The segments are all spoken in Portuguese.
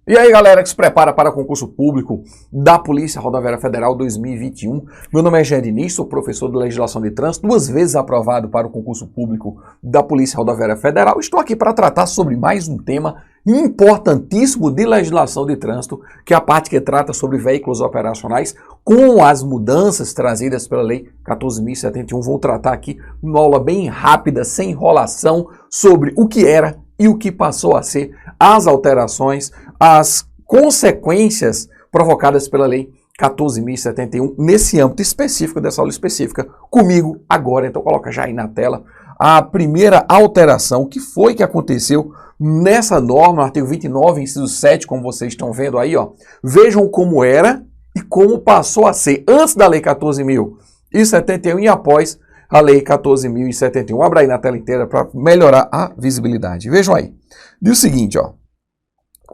E aí, galera que se prepara para concurso público da Polícia Rodoviária Federal 2021. Meu nome é Jean Diniz, sou professor de Legislação de Trânsito, 2 vezes aprovado para o concurso público da Polícia Rodoviária Federal. Estou aqui para tratar sobre mais um tema importantíssimo de legislação de trânsito, que é a parte que trata sobre veículos operacionais, com as mudanças trazidas pela Lei 14.071. Vou tratar aqui uma aula bem rápida, sem enrolação, sobre o que era e o que passou a ser, as alterações, as consequências provocadas pela Lei 14.071 nesse âmbito específico dessa aula específica, comigo agora. Então coloca já aí na tela a primeira alteração, o que foi que aconteceu nessa norma, artigo 29, inciso 7, como vocês estão vendo aí, ó. Vejam como era e como passou a ser antes da Lei 14.071 e após a Lei 14.071. Abra aí na tela inteira para melhorar a visibilidade. Vejam aí. Diz o seguinte, ó.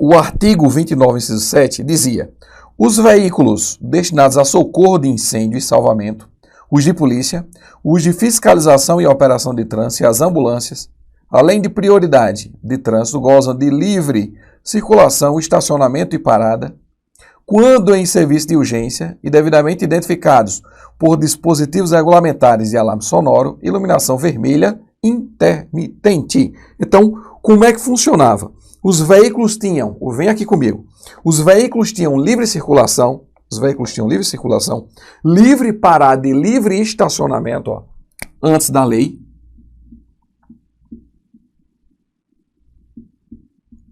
O artigo 29, inciso 7, dizia: os veículos destinados a socorro de incêndio e salvamento, os de polícia, os de fiscalização e operação de trânsito e as ambulâncias, além de prioridade de trânsito, gozam de livre circulação, estacionamento e parada, quando em serviço de urgência e devidamente identificados por dispositivos regulamentares de alarme sonoro, iluminação vermelha intermitente. Então, como é que funcionava? Os veículos tinham, vem aqui comigo, os veículos tinham livre circulação, livre parada e livre estacionamento, ó, antes da lei.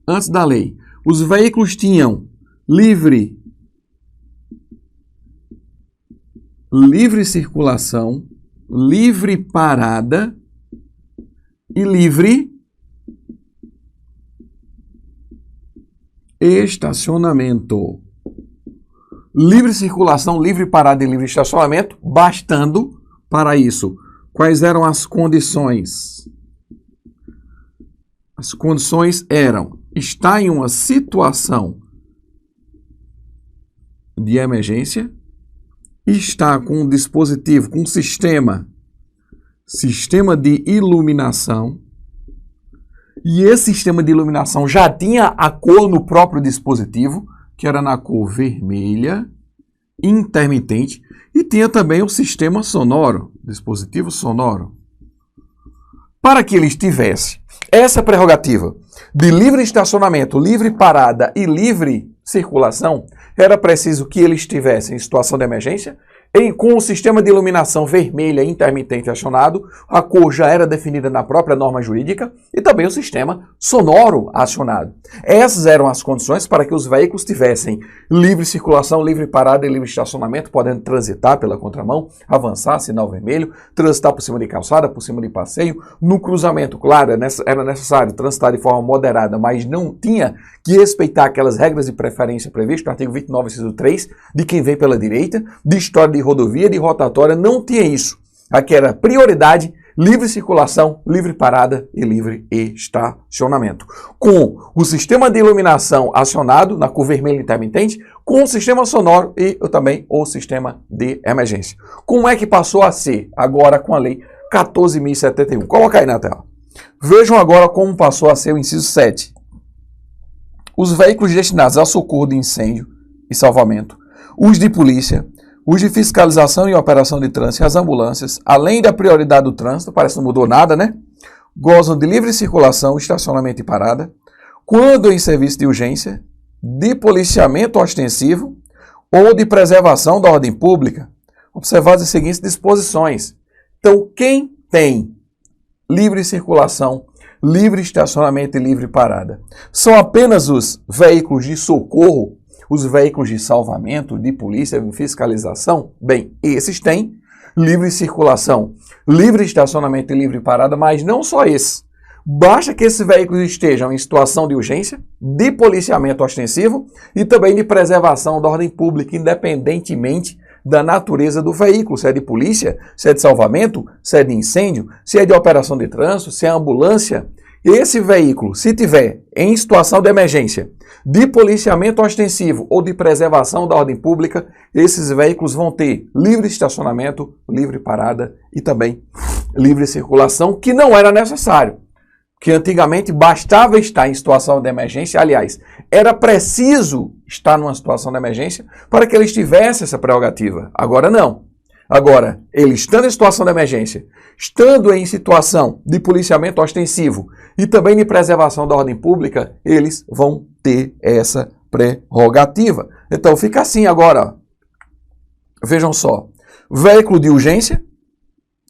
Antes da lei, os veículos tinham livre circulação, livre parada e livre estacionamento. Livre circulação, livre parada e livre estacionamento, bastando para isso. Quais eram as condições? As condições eram estar em uma situação de emergência, estar com um dispositivo, com um sistema de iluminação, e esse sistema de iluminação já tinha a cor no próprio dispositivo, que era na cor vermelha, intermitente, e tinha também o sistema sonoro, dispositivo sonoro. Para que ele tivesse essa prerrogativa de livre estacionamento, livre parada e livre circulação, era preciso que ele estivesse em situação de emergência, com o sistema de iluminação vermelha intermitente acionado, a cor já era definida na própria norma jurídica, e também o sistema sonoro acionado. Essas eram as condições para que os veículos tivessem livre circulação, livre parada e livre estacionamento, podendo transitar pela contramão, avançar, sinal vermelho, transitar por cima de calçada, por cima de passeio. No cruzamento, claro, era necessário transitar de forma moderada, mas não tinha que respeitar aquelas regras de preferência previstas no artigo 29, inciso 3, de quem vem pela direita, de história de rodovia, de rotatória, não tinha isso. Aqui era prioridade, livre circulação, livre parada e livre estacionamento. Com o sistema de iluminação acionado na cor vermelha intermitente, com o sistema sonoro e também o sistema de emergência. Como é que passou a ser agora com a Lei 14.071? Coloca aí na tela. Vejam agora como passou a ser o inciso 7. Os veículos destinados a socorro de incêndio e salvamento, os de polícia, os de fiscalização e operação de trânsito e as ambulâncias, além da prioridade do trânsito, parece que não mudou nada, né? Gozam de livre circulação, estacionamento e parada, quando em serviço de urgência, de policiamento ostensivo ou de preservação da ordem pública, observadas as seguintes disposições. Então, quem tem livre circulação, livre estacionamento e livre parada são apenas os veículos de socorro, os veículos de salvamento, de polícia, de fiscalização. Bem, esses têm livre circulação, livre estacionamento e livre parada, mas não só esses. Basta que esses veículos estejam em situação de urgência, de policiamento ostensivo e também de preservação da ordem pública, independentemente da natureza do veículo, se é de polícia, se é de salvamento, se é de incêndio, se é de operação de trânsito, se é ambulância. Esse veículo, se tiver em situação de emergência, de policiamento ostensivo ou de preservação da ordem pública, esses veículos vão ter livre estacionamento, livre parada e também livre circulação, que não era necessário. que antigamente bastava estar em situação de emergência, aliás, era preciso estar numa situação de emergência para que eles tivessem essa prerrogativa. Agora não. Agora, ele estando em situação de emergência, estando em situação de policiamento ostensivo e também de preservação da ordem pública, eles vão ter essa prerrogativa. Então fica assim agora, ó. Vejam só, veículo de urgência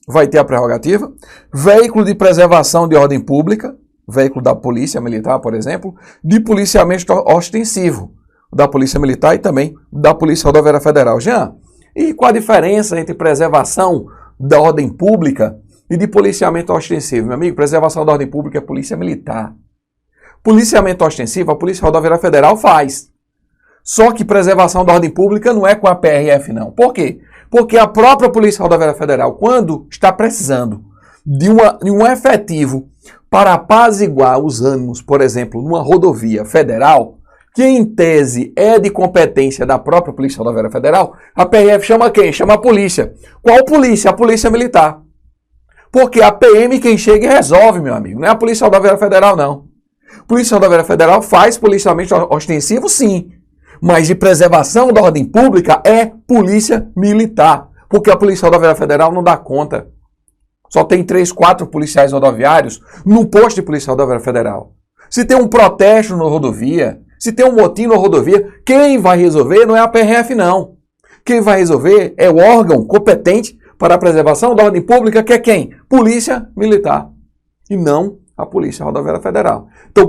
vai ter a prerrogativa, veículo de preservação de ordem pública, veículo da Polícia Militar, por exemplo, de policiamento ostensivo da Polícia Militar e também da Polícia Rodoviária Federal. Jean, e qual a diferença entre preservação da ordem pública e de policiamento ostensivo? Meu amigo, preservação da ordem pública é Polícia Militar. Policiamento ostensivo, a Polícia Rodoviária Federal faz. Só que preservação da ordem pública não é com a PRF, não. Por quê? Porque a própria Polícia Rodoviária Federal, quando está precisando de um efetivo para apaziguar os ânimos, por exemplo, numa rodovia federal, que em tese é de competência da própria Polícia Rodoviária Federal, a PRF chama quem? Chama a polícia. Qual polícia? A Polícia Militar. Porque a PM quem chega e resolve, meu amigo. Não é a Polícia Rodoviária Federal, não. Polícia Rodoviária Federal faz policiamento ostensivo, sim. Mas de preservação da ordem pública é Polícia Militar. Porque a Polícia Rodoviária Federal não dá conta. Só tem 3, 4 policiais rodoviários no posto de Polícia Rodoviária Federal. Se tem um protesto na rodovia, se tem um motim na rodovia, quem vai resolver não é a PRF, não. Quem vai resolver é o órgão competente para a preservação da ordem pública, que é quem? Polícia Militar. E não a Polícia Rodoviária Federal. Então,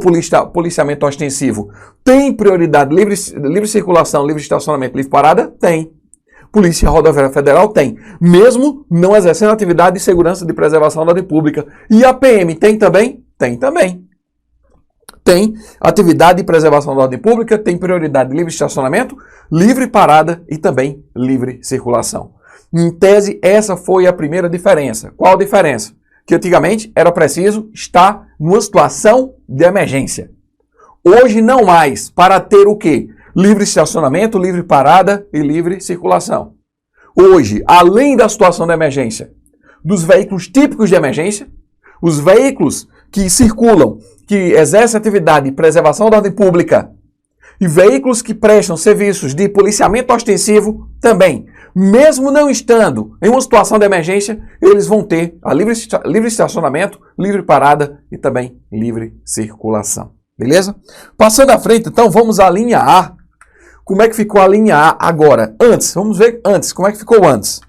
policiamento ostensivo tem prioridade, livre circulação, livre estacionamento, livre parada? Tem. Polícia Rodoviária Federal tem, mesmo não exercendo atividade de segurança de preservação da ordem pública. E a PM tem também? Tem também. Tem atividade de preservação da ordem pública, tem prioridade de livre estacionamento, livre parada e também livre circulação. Em tese, essa foi a primeira diferença. Qual a diferença? Que antigamente era preciso estar numa situação de emergência. Hoje não mais, para ter o quê? Livre estacionamento, livre parada e livre circulação. Hoje, além da situação de emergência, dos veículos típicos de emergência, os veículos que circulam, que exercem atividade de preservação da ordem pública e veículos que prestam serviços de policiamento ostensivo também, mesmo não estando em uma situação de emergência, eles vão ter a livre estacionamento, livre parada e também livre circulação. Beleza? Passando à frente, então, vamos à linha A. Como é que ficou a linha A agora? Antes, vamos ver antes. Como é que ficou antes?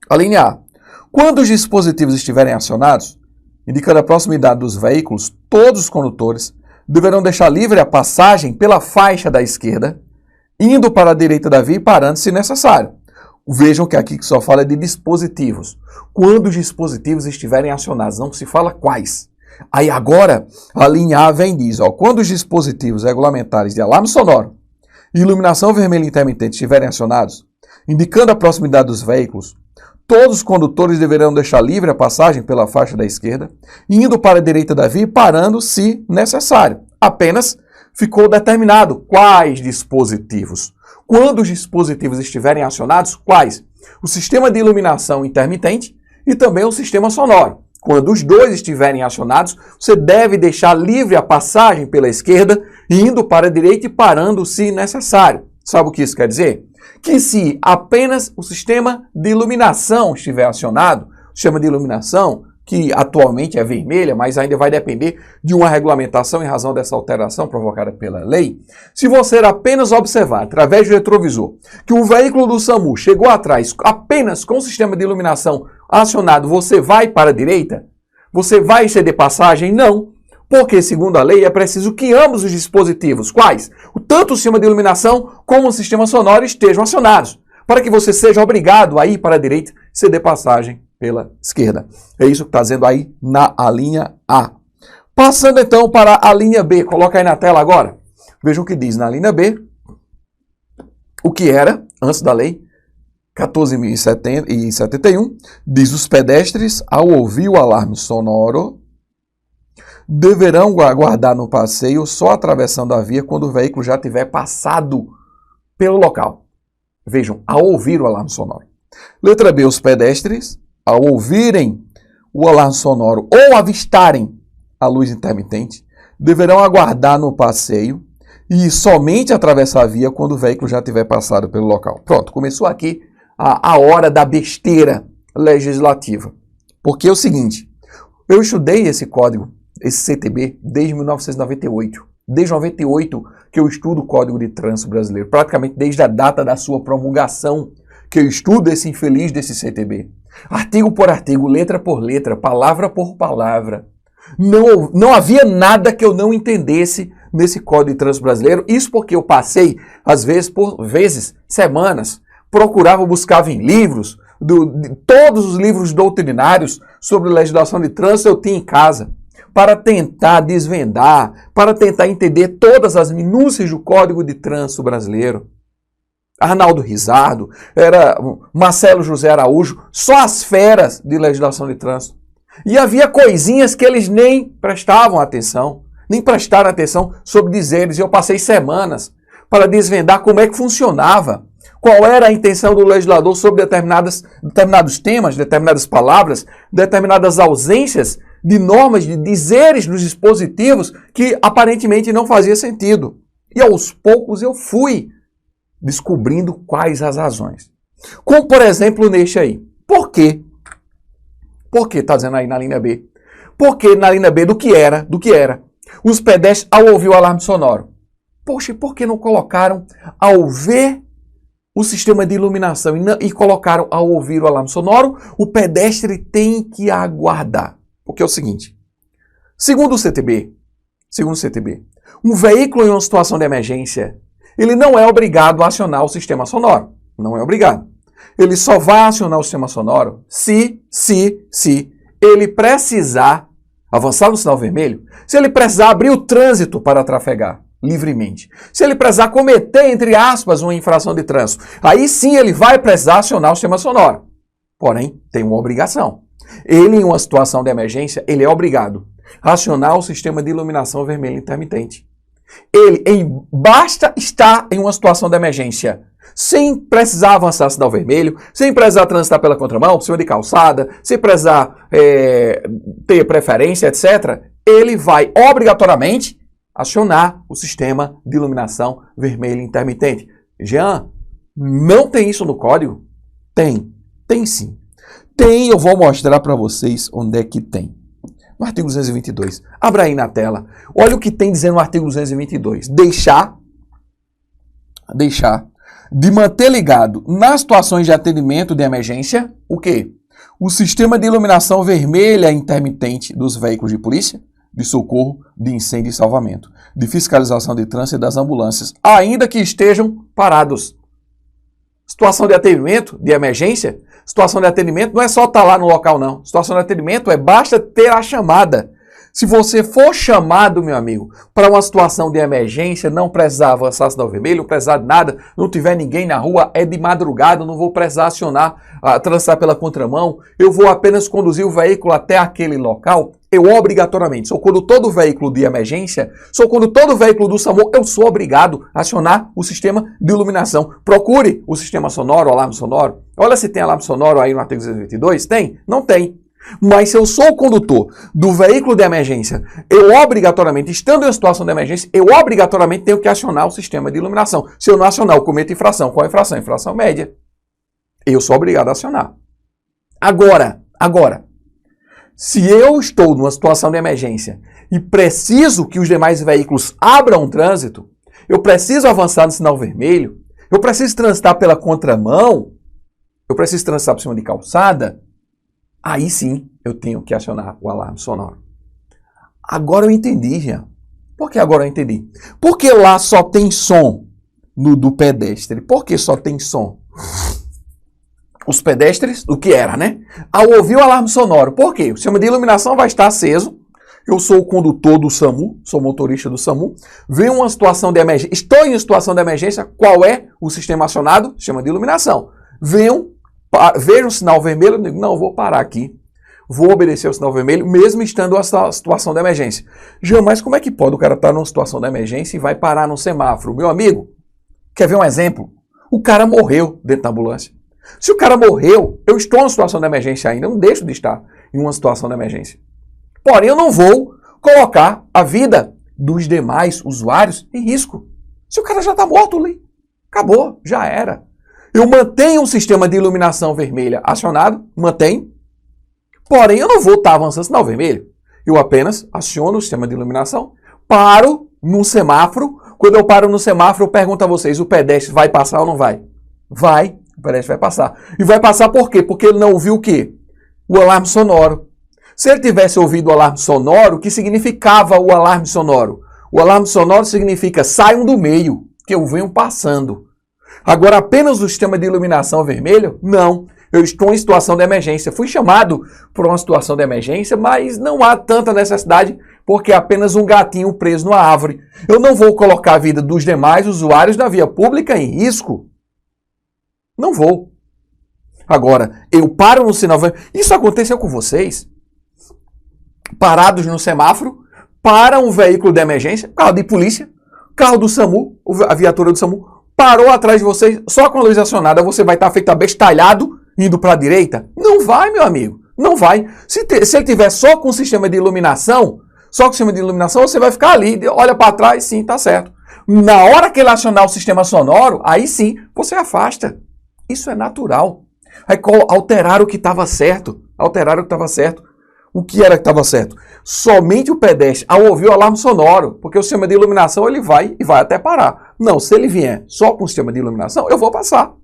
A linha A. Quando os dispositivos estiverem acionados, indicando a proximidade dos veículos, todos os condutores deverão deixar livre a passagem pela faixa da esquerda, indo para a direita da via e parando se necessário. Vejam que aqui só fala de dispositivos. Quando os dispositivos estiverem acionados, não se fala quais. Aí agora, a linha A vem e diz, ó, quando os dispositivos regulamentares de alarme sonoro e iluminação vermelha intermitente estiverem acionados, indicando a proximidade dos veículos, todos os condutores deverão deixar livre a passagem pela faixa da esquerda, indo para a direita da via e parando se necessário. Apenas ficou determinado quais dispositivos. Quando os dispositivos estiverem acionados, quais? O sistema de iluminação intermitente e também o sistema sonoro. Quando os dois estiverem acionados, você deve deixar livre a passagem pela esquerda, indo para a direita e parando se necessário. Sabe o que isso quer dizer? Que se apenas o sistema de iluminação estiver acionado, o sistema de iluminação, que atualmente é vermelha, mas ainda vai depender de uma regulamentação em razão dessa alteração provocada pela lei, se você apenas observar, através do retrovisor, que um veículo do SAMU chegou atrás apenas com o sistema de iluminação acionado, você vai para a direita? Você vai ceder passagem? Não. Porque, segundo a lei, é preciso que ambos os dispositivos, quais? Tanto o sistema de iluminação como o sistema sonoro estejam acionados, para que você seja obrigado a ir para a direita e ceder passagem pela esquerda. É isso que está dizendo aí na linha A. Passando então para a linha B. Coloca aí na tela agora. Vejam o que diz na linha B. O que era, antes da lei, 14.071, diz os pedestres, ao ouvir o alarme sonoro, deverão aguardar no passeio só atravessando a via quando o veículo já tiver passado pelo local. Vejam, ao ouvir o alarme sonoro. Letra B, os pedestres, ao ouvirem o alarme sonoro ou avistarem a luz intermitente, deverão aguardar no passeio e somente atravessar a via quando o veículo já tiver passado pelo local. Pronto, começou aqui a hora da besteira legislativa. Porque é o seguinte, eu estudei esse código, esse CTB, desde 1998. Desde 98 que eu estudo o Código de Trânsito Brasileiro, praticamente desde a data da sua promulgação, que eu estudo esse infeliz desse CTB. Artigo por artigo, letra por letra, palavra por palavra. Não havia nada que eu não entendesse nesse Código de Trânsito Brasileiro. Isso porque eu passei, às vezes, semanas, buscava em livros, todos os livros doutrinários sobre legislação de trânsito eu tinha em casa, para tentar desvendar, para tentar entender todas as minúcias do Código de Trânsito Brasileiro. Arnaldo Rizzardo, Marcelo José Araújo, só as feras de legislação de trânsito. E havia coisinhas que eles nem prestavam atenção, nem prestaram atenção sobre dizeres. E eu passei semanas para desvendar como é que funcionava, qual era a intenção do legislador sobre determinados temas, determinadas palavras, determinadas ausências de normas, de dizeres dos dispositivos que aparentemente não fazia sentido. E aos poucos eu fui descobrindo quais as razões. Como, por exemplo, neste aí. Por quê? Por que está dizendo aí na linha B? Porque na linha B do que era, os pedestres ao ouvir o alarme sonoro. Poxa, por que não colocaram ao ver o sistema de iluminação e colocaram ao ouvir o alarme sonoro, o pedestre tem que aguardar? Porque é o seguinte, segundo o CTB, um veículo em uma situação de emergência, ele não é obrigado a acionar o sistema sonoro. Não é obrigado. Ele só vai acionar o sistema sonoro se ele precisar avançar no sinal vermelho, se ele precisar abrir o trânsito para trafegar livremente, se ele precisar cometer, entre aspas, uma infração de trânsito, aí sim ele vai precisar acionar o sistema sonoro. Porém, tem uma obrigação. Ele, em uma situação de emergência, ele é obrigado a acionar o sistema de iluminação vermelha intermitente. Basta estar em uma situação de emergência, sem precisar avançar sinal vermelho, sem precisar transitar pela contramão, por cima de calçada, sem precisar ter preferência, etc., ele vai obrigatoriamente acionar o sistema de iluminação vermelha intermitente. Jean, não tem isso no código? Tem sim. Eu vou mostrar para vocês onde é que tem. No artigo 222. Abra aí na tela. Olha o que tem dizendo no artigo 222. Deixar de manter ligado nas situações de atendimento de emergência, o quê? O sistema de iluminação vermelha intermitente dos veículos de polícia, de socorro, de incêndio e salvamento, de fiscalização de trânsito e das ambulâncias, ainda que estejam parados. Situação de atendimento, de emergência, situação de atendimento não é só estar lá no local, não. Situação de atendimento basta ter a chamada. Se você for chamado, meu amigo, para uma situação de emergência, não precisar avançar sinal vermelho, não precisar de nada, não tiver ninguém na rua, é de madrugada, não vou precisar acionar, transitar pela contramão, eu vou apenas conduzir o veículo até aquele local, eu obrigatoriamente, sou condutor do veículo de emergência, sou condutor do veículo do SAMU, eu sou obrigado a acionar o sistema de iluminação. Procure o sistema sonoro, o alarme sonoro. Olha se tem alarme sonoro aí no artigo 222. Tem? Não tem. Mas se eu sou o condutor do veículo de emergência, eu obrigatoriamente, estando em uma situação de emergência, eu obrigatoriamente tenho que acionar o sistema de iluminação. Se eu não acionar, eu cometo infração. Qual é a infração? Infração média. Eu sou obrigado a acionar. Agora, se eu estou numa situação de emergência e preciso que os demais veículos abram o trânsito, eu preciso avançar no sinal vermelho, eu preciso transitar pela contramão, eu preciso transitar por cima de calçada, aí sim eu tenho que acionar o alarme sonoro. Agora eu entendi, Jean. Por que agora eu entendi? Porque lá só tem som do pedestre. Por que só tem som? Os pedestres, o que era, né? Ao ouvir o alarme sonoro. Por quê? O sistema de iluminação vai estar aceso. Eu sou o condutor do SAMU, sou motorista do SAMU. Vem uma situação de emergência. Estou em uma situação de emergência. Qual é o sistema acionado? Sistema de iluminação. Vejo um sinal vermelho, eu digo, não, vou parar aqui. Vou obedecer ao sinal vermelho, mesmo estando em situação de emergência. Jamais, como é que pode o cara estar numa situação de emergência e vai parar no semáforo? Meu amigo, quer ver um exemplo? O cara morreu dentro da ambulância. Se o cara morreu, eu estou numa situação de emergência ainda, não deixo de estar. em uma situação de emergência. Porém, eu não vou colocar a vida dos demais usuários em risco. Se o cara já está morto ali, acabou, já era. Eu mantenho um sistema de iluminação vermelha acionado, mantenho, porém eu não vou estar avançando sinal vermelho. Eu apenas aciono o sistema de iluminação, paro num semáforo. Quando eu paro no semáforo, eu pergunto a vocês, o pedestre vai passar ou não vai? Vai, o pedestre vai passar. E vai passar por quê? Porque ele não ouviu o quê? O alarme sonoro. Se ele tivesse ouvido o alarme sonoro, o que significava o alarme sonoro? O alarme sonoro significa saiam do meio, que eu venho passando. Agora, apenas o sistema de iluminação vermelho? Não. Eu estou em situação de emergência. Fui chamado por uma situação de emergência, mas não há tanta necessidade, porque é apenas um gatinho preso numa árvore. Eu não vou colocar a vida dos demais usuários da via pública em risco. Não vou. Agora, eu paro no sinal vermelho. Isso aconteceu com vocês? Parados no semáforo, para um veículo de emergência, carro de polícia, carro do SAMU, a viatura do SAMU, parou atrás de vocês, só com a luz acionada, você vai estar feito abestalhado, indo para a direita? Não vai, meu amigo, não vai. Se ele tiver só com o sistema de iluminação, você vai ficar ali, olha para trás, sim, tá certo. Na hora que ele acionar o sistema sonoro, aí sim, você afasta. Isso é natural. Aí alteraram o que estava certo, O que era que estava certo? Somente o pedestre, ao ouvir o alarme sonoro, porque o sistema de iluminação ele vai e vai até parar. Não, se ele vier só com o sistema de iluminação, eu vou passar.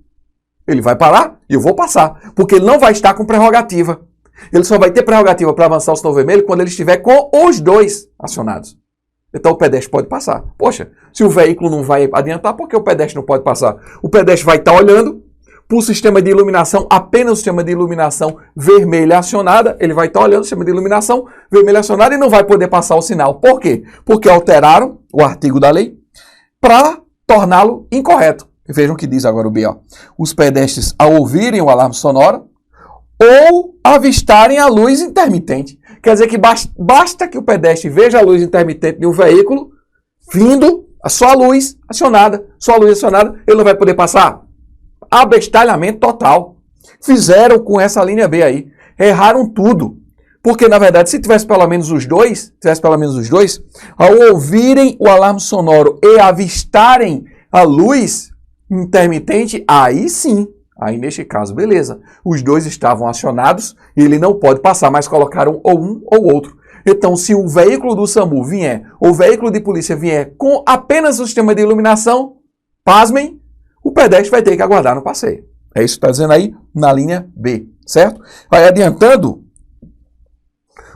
Ele vai parar e eu vou passar, porque ele não vai estar com prerrogativa. Ele só vai ter prerrogativa para avançar o sinal vermelho quando ele estiver com os dois acionados. Então o pedestre pode passar. Poxa, se o veículo não vai adiantar, por que o pedestre não pode passar? O pedestre vai estar olhando para o sistema de iluminação, apenas o sistema de iluminação vermelha acionada, ele vai estar olhando o sistema de iluminação vermelha acionada e não vai poder passar o sinal. Por quê? Porque alteraram o artigo da lei para torná-lo incorreto. Vejam o que diz agora o B.O. Os pedestres, ao ouvirem o alarme sonoro ou avistarem a luz intermitente. Quer dizer que basta que o pedestre veja a luz intermitente de um veículo vindo, só a luz acionada, ele não vai poder passar. Abestalhamento total. Fizeram com essa linha B aí. Erraram tudo. Porque, na verdade, se tivesse pelo menos os dois, ao ouvirem o alarme sonoro e avistarem a luz intermitente, aí sim. Aí, neste caso, beleza. Os dois estavam acionados e ele não pode passar, mas colocaram ou um ou outro. Então, se o veículo do SAMU vier, ou o veículo de polícia vier com apenas o sistema de iluminação, pasmem, o pedestre vai ter que aguardar no passeio. É isso que está dizendo aí na linha B, certo? Vai adiantando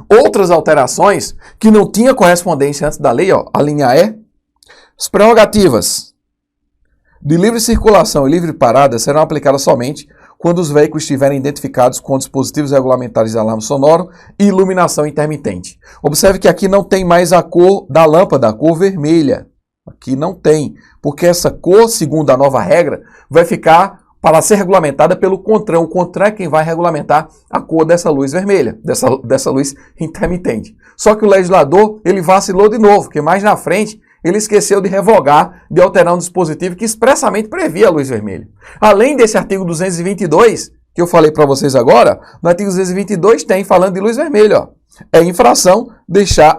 outras alterações que não tinha correspondência antes da lei, ó, a linha E. As prerrogativas de livre circulação e livre parada serão aplicadas somente quando os veículos estiverem identificados com dispositivos regulamentares de alarme sonoro e iluminação intermitente. Observe que aqui não tem mais a cor da lâmpada, a cor vermelha. Aqui não tem, porque essa cor, segundo a nova regra, vai ficar para ser regulamentada pelo CONTRAN. O CONTRAN é quem vai regulamentar a cor dessa luz vermelha, dessa luz intermitente. Só que o legislador, ele vacilou de novo, porque mais na frente ele esqueceu de revogar, de alterar um dispositivo que expressamente previa a luz vermelha. Além desse artigo 222, que eu falei para vocês agora, no artigo 222 tem falando de luz vermelha, ó. É infração deixar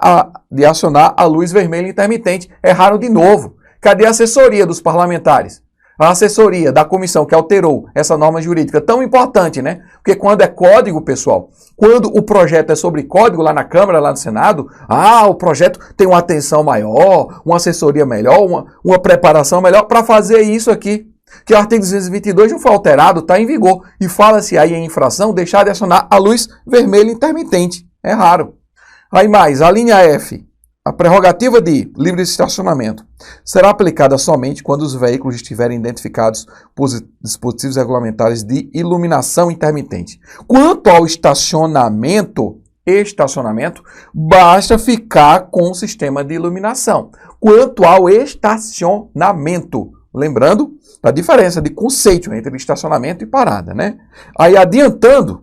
de acionar a luz vermelha intermitente. Erraram de novo. Cadê a assessoria dos parlamentares? A assessoria da comissão que alterou essa norma jurídica tão importante, né? Porque quando é código, pessoal, quando o projeto é sobre código lá na Câmara, lá no Senado, o projeto tem uma atenção maior, uma assessoria melhor, uma preparação melhor para fazer isso aqui. Que o artigo 222 não foi alterado, está em vigor. E fala-se aí em infração deixar de acionar a luz vermelha intermitente. É raro. Aí mais, a linha F. A prerrogativa de livre estacionamento será aplicada somente quando os veículos estiverem identificados por dispositivos regulamentares de iluminação intermitente. Quanto ao estacionamento, basta ficar com o sistema de iluminação. Quanto ao estacionamento, lembrando da diferença de conceito entre estacionamento e parada, né? Aí adiantando,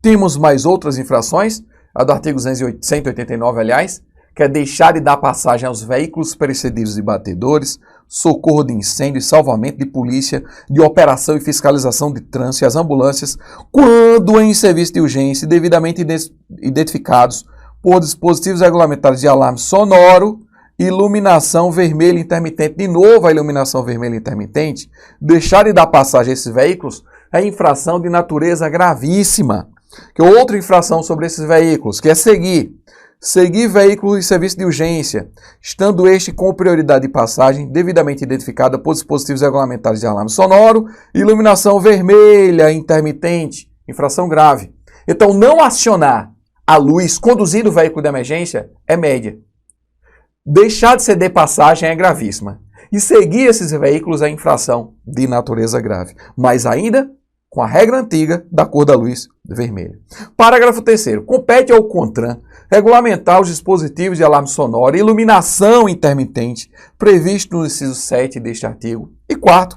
temos mais outras infrações, a do artigo 189, aliás, que é deixar de dar passagem aos veículos precedidos de batedores, socorro de incêndio e salvamento, de polícia, de operação e fiscalização de trânsito e as ambulâncias, quando em serviço de urgência devidamente identificados por dispositivos regulamentares de alarme sonoro, iluminação vermelha intermitente. De novo, a iluminação vermelha intermitente, deixar de dar passagem a esses veículos é infração de natureza gravíssima. Que outra infração sobre esses veículos, que é seguir veículos em serviço de urgência, estando este com prioridade de passagem devidamente identificada por dispositivos regulamentares de alarme sonoro, iluminação vermelha intermitente, infração grave. Então, não acionar a luz conduzindo o veículo de emergência é média. Deixar de ceder passagem é gravíssima. E seguir esses veículos é infração de natureza grave. Mas ainda com a regra antiga da cor da luz vermelha. Parágrafo 3º. Compete ao CONTRAN regulamentar os dispositivos de alarme sonoro e iluminação intermitente previsto no inciso 7 deste artigo. E 4º.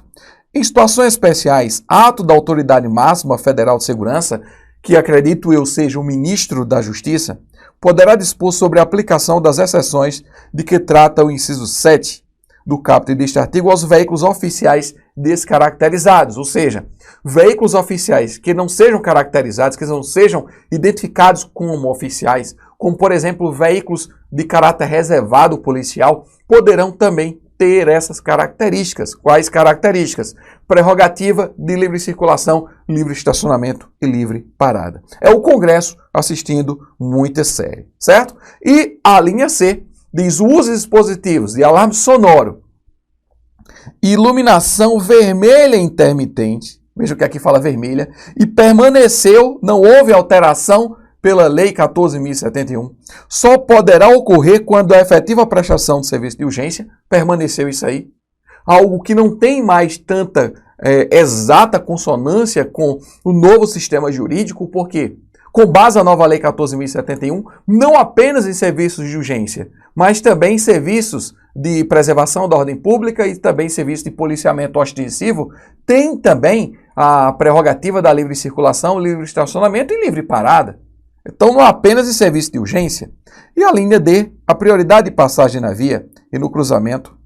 Em situações especiais, ato da Autoridade Máxima Federal de Segurança, que acredito eu seja o ministro da Justiça, poderá dispor sobre a aplicação das exceções de que trata o inciso 7 do caput deste artigo aos veículos oficiais descaracterizados, ou seja, veículos oficiais que não sejam caracterizados, que não sejam identificados como oficiais, como por exemplo veículos de caráter reservado policial, poderão também ter essas características. Quais características? Prerrogativa de livre circulação, livre estacionamento e livre parada. É o Congresso assistindo muito sério, certo? E a linha C diz: use dispositivos de alarme sonoro, iluminação vermelha intermitente, veja que aqui fala vermelha, e permaneceu, não houve alteração pela Lei 14.071, só poderá ocorrer quando a efetiva prestação de serviço de urgência, permaneceu isso aí, algo que não tem mais tanta exata consonância com o novo sistema jurídico, porque com base na nova Lei 14.071, não apenas em serviços de urgência, mas também em serviços de preservação da ordem pública e também serviço de policiamento ostensivo, tem também a prerrogativa da livre circulação, livre estacionamento e livre parada. Então, não apenas em serviço de urgência. E a linha D, a prioridade de passagem na via e no cruzamento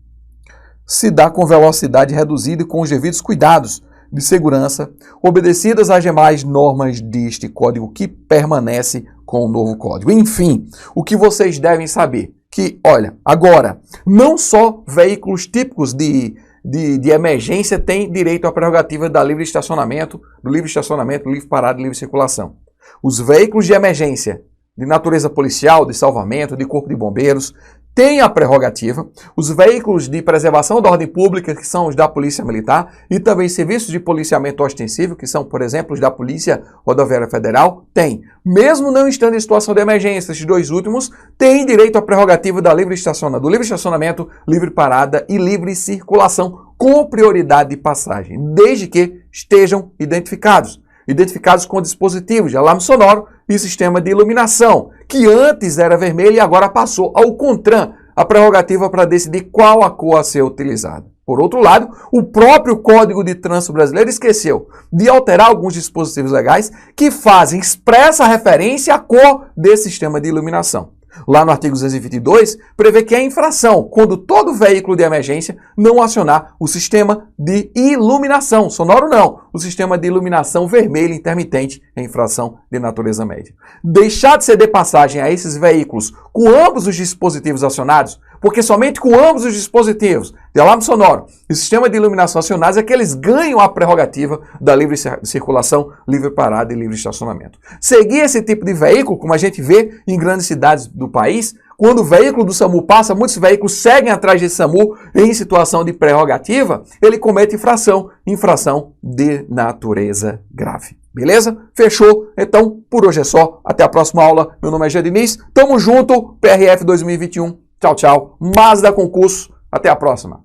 se dá com velocidade reduzida e com os devidos cuidados de segurança, obedecidas às demais normas deste código que permanece com o novo código. Enfim, o que vocês devem saber, que, olha, agora, não só veículos típicos de emergência têm direito à prerrogativa da livre estacionamento, livre parada e livre circulação. Os veículos de emergência de natureza policial, de salvamento, de corpo de bombeiros, têm a prerrogativa, os veículos de preservação da ordem pública, que são os da Polícia Militar, e também serviços de policiamento ostensivo, que são, por exemplo, os da Polícia Rodoviária Federal, têm. Mesmo não estando em situação de emergência, esses dois últimos têm direito à prerrogativa da livre estacionamento, livre parada e livre circulação, com prioridade de passagem, desde que estejam identificados com dispositivos de alarme sonoro e sistema de iluminação, que antes era vermelho e agora passou ao CONTRAN a prerrogativa para decidir qual a cor a ser utilizada. Por outro lado, o próprio Código de Trânsito Brasileiro esqueceu de alterar alguns dispositivos legais que fazem expressa referência à cor desse sistema de iluminação. Lá no artigo 222, prevê que é infração quando todo veículo de emergência não acionar o sistema de iluminação, sonoro não, o sistema de iluminação vermelha intermitente é infração de natureza média. Deixar de ceder passagem a esses veículos com ambos os dispositivos acionados, porque somente com ambos os dispositivos de alarme sonoro e sistema de iluminação acionados é que eles ganham a prerrogativa da livre circulação, livre parada e livre estacionamento. Seguir esse tipo de veículo, como a gente vê em grandes cidades do país, quando o veículo do SAMU passa, muitos veículos seguem atrás desse SAMU em situação de prerrogativa, ele comete infração de natureza grave. Beleza? Fechou? Então, por hoje é só. Até a próxima aula. Meu nome é Jean Diniz. Tamo junto. PRF 2021. Tchau, tchau. Mazda Concurso. Até a próxima.